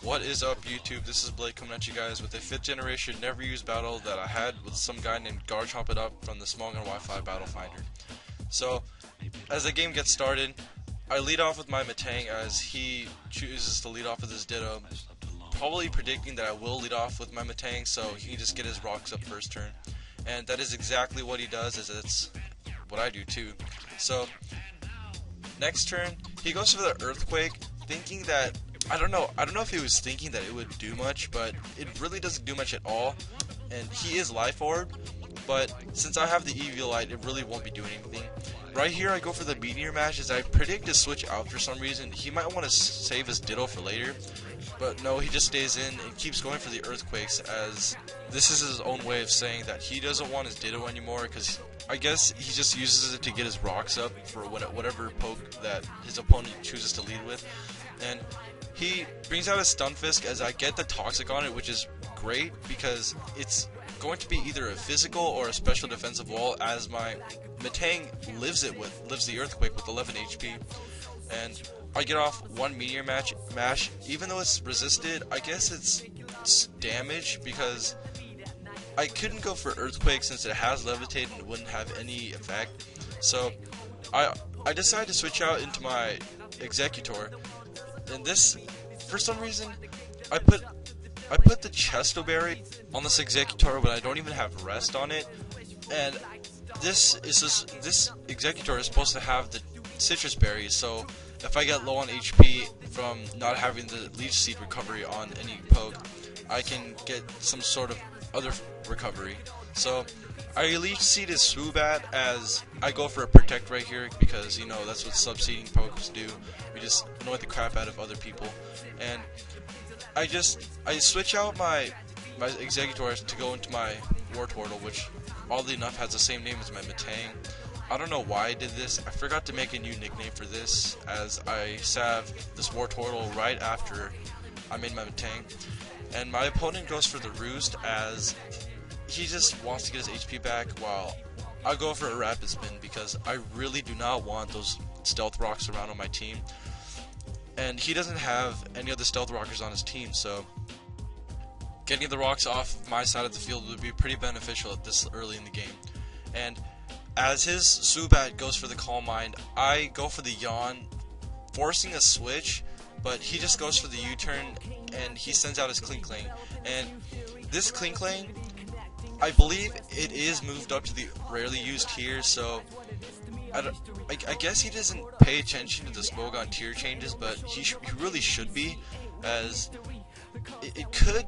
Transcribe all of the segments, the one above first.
What is up, YouTube? This is Blake coming at you guys with a 5th generation never used battle that I had with some guy named Garge Hop It Up from the Small Gun Wi-Fi Battle Finder. So, as the game gets started, I lead off with my Matang as he chooses to lead off with his Ditto, probably predicting that I will lead off with my Matang so he can just get his rocks up first turn. And that is exactly what he does, as it's what I do too. So, next turn, he goes for the Earthquake, thinking that I don't know if he was thinking that it would do much, but it really doesn't do much at all. And he is Life Orb, but since I have the Eviolite, it really won't be doing anything. Right here, I go for the Meteor Mash, as I predict to switch out for some reason. He might want to save his Ditto for later, but no, he just stays in and keeps going for the Earthquakes, as this is his own way of saying that he doesn't want his Ditto anymore, because I guess he just uses it to get his rocks up for whatever poke that his opponent chooses to lead with. And he brings out a stunfisk, as I get the Toxic on it, which is great because it's going to be either a physical or a special defensive wall, as my Matang lives the Earthquake with 11 HP. And I get off one Meteor Mash, even though it's resisted. I guess it's damage because I couldn't go for Earthquake since it has levitate and it wouldn't have any effect. So I decided to switch out into my Executor. And this, for some reason, I put the Chesto berry on this Executor, but I don't even have rest on it. And this Executor is supposed to have the citrus berries, so if I get low on HP from not having the Leech Seed recovery on any poke, I can get some sort of other recovery. So I Leech Seed his Swoobat, as I go for a Protect right here, because you know that's what sub-seeding pokes do. We just annoy the crap out of other people. And I switch out my Executor to go into my Wartortle, which oddly enough has the same name as my Matang. I don't know why I did this. I forgot to make a new nickname for this, as I salve this Wartortle right after I made my Matang. And my opponent goes for the Roost, as he just wants to get his HP back, while I go for a Rapid Spin because I really do not want those Stealth Rocks around on my team. And he doesn't have any other Stealth Rockers on his team, so getting the rocks off my side of the field would be pretty beneficial at this early in the game. And as his Swoobat goes for the Calm Mind, I go for the Yawn, forcing a switch, but he just goes for the U-turn and he sends out his Klinkling. And this Klinkling, I believe it is moved up to the rarely used tier, so I guess he doesn't pay attention to the Smogon tier changes, but he really should be, as it could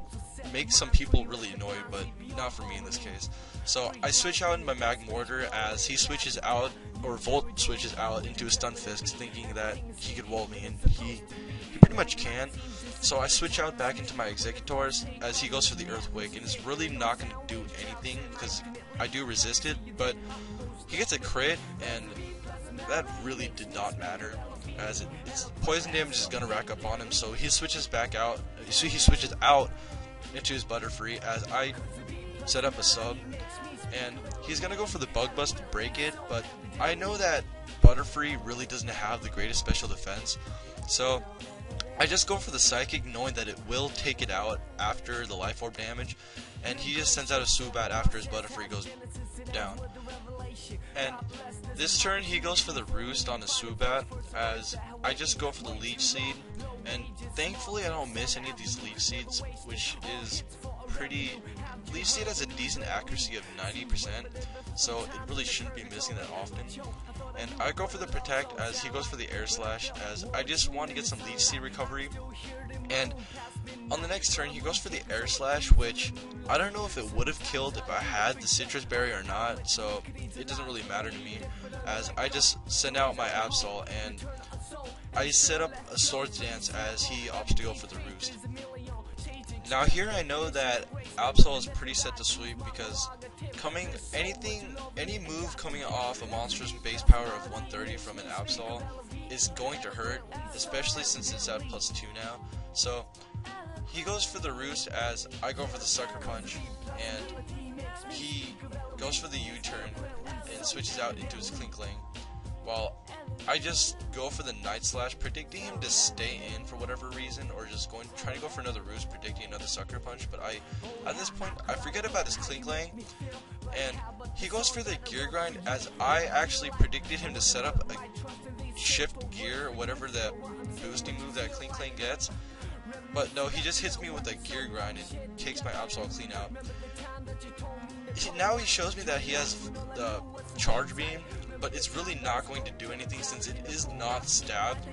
make some people really annoyed, but not for me in this case. So I switch out into my Magmortar, as he switches out, or Volt switches out into a Stunfisk, thinking that he could wall me, and he pretty much can. So I switch out back into my Executors, as he goes for the Earthquake, and it's really not going to do anything because I do resist it, but he gets a crit, and that really did not matter, as its poison damage is going to rack up on him. So he switches back out, he switches out into his Butterfree, as I set up a sub, and he's going to go for the Bug Bust to break it, but I know that Butterfree really doesn't have the greatest special defense, so I just go for the Psychic, knowing that it will take it out after the Life Orb damage, and he just sends out a Swoobat after his Butterfree goes down. And this turn he goes for the Roost on his Swoobat, as I just go for the Leech Seed, and thankfully I don't miss any of these Leech Seeds, which is pretty... Leech Seed has a decent accuracy of 90%, so it really shouldn't be missing that often. And I go for the Protect, as he goes for the Air Slash, as I just want to get some Leech Seed recovery. And on the next turn he goes for the Air Slash, which I don't know if it would have killed if I had the Citrus Berry or not, so it doesn't really matter to me, as I just send out my Absol and I set up a Swords Dance as he opts to go for the Roost. Now here I know that Absol is pretty set to sweep, because any move coming off a monster's base power of 130 from an Absol is going to hurt, especially since it's at +2 now. So he goes for the Roost, as I go for the Sucker Punch, and he goes for the U-turn and switches out into his Klinkling. Well, I just go for the night slash, predicting him to stay in for whatever reason, or just trying to go for another roost, predicting another sucker punch. But at this point, I forget about his clink lang, and he goes for the gear grind, as I actually predicted him to set up a shift gear, or whatever that boosting move that clink lang gets. But no, he just hits me with a gear grind and takes my absolute clean out. Now he shows me that he has the charge beam, but it's really not going to do anything since it is not stabbed,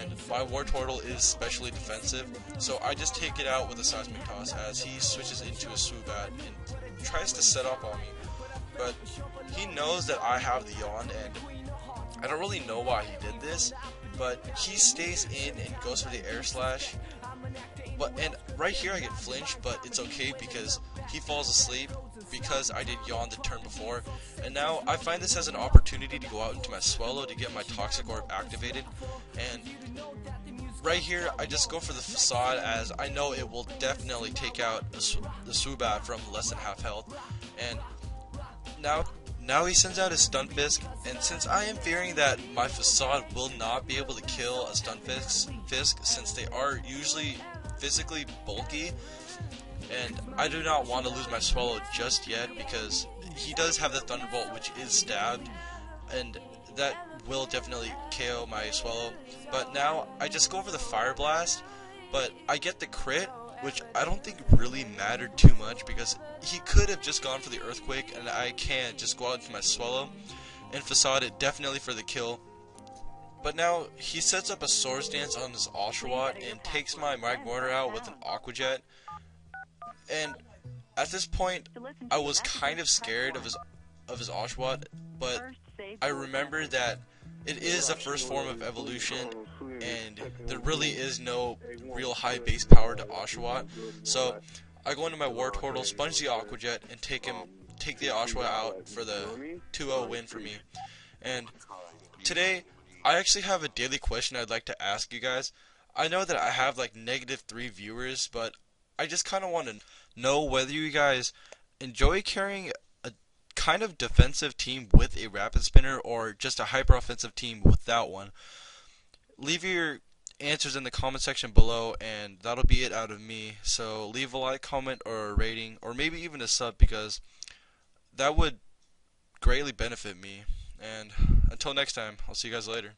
and my war turtle is specially defensive, so I just take it out with a seismic toss as he switches into a swoobat and tries to set up on me. But he knows that I have the yawn, and I don't really know why he did this, but he stays in and goes for the air slash. And right here I get flinched, but it's okay because he falls asleep because I did yawn the turn before. And now I find this as an opportunity to go out into my swallow to get my toxic orb activated. And right here I just go for the facade, as I know it will definitely take out the swoobat from less than half health. And now he sends out his stunfisk, and since I am fearing that my facade will not be able to kill a stunfisk since they are usually physically bulky, and I do not want to lose my swallow just yet because he does have the thunderbolt, which is stabbed, and that will definitely KO my swallow. But now I just go for the fire blast, but I get the crit, which I don't think really mattered too much because he could have just gone for the earthquake, and I can't just go out into my swallow and facade it definitely for the kill. But now he sets up a swords dance on his Oshawott and takes my Mag Mortar out with an Aqua Jet. And at this point, I was kind of scared of his Oshawott, but I remembered that it is the first form of evolution, and there really is no real high base power to Oshawott. So I go into my War Turtle, sponge the Aqua Jet, and take the Oshawott out for the 2-0 win for me. And today, I actually have a daily question I'd like to ask you guys. I know that I have like -3 viewers, but I just kind of want to know whether you guys enjoy carrying a kind of defensive team with a rapid spinner or just a hyper offensive team without one. Leave your answers in the comment section below, and that'll be it out of me. So leave a like, comment, or a rating, or maybe even a sub, because that would greatly benefit me. And until next time, I'll see you guys later.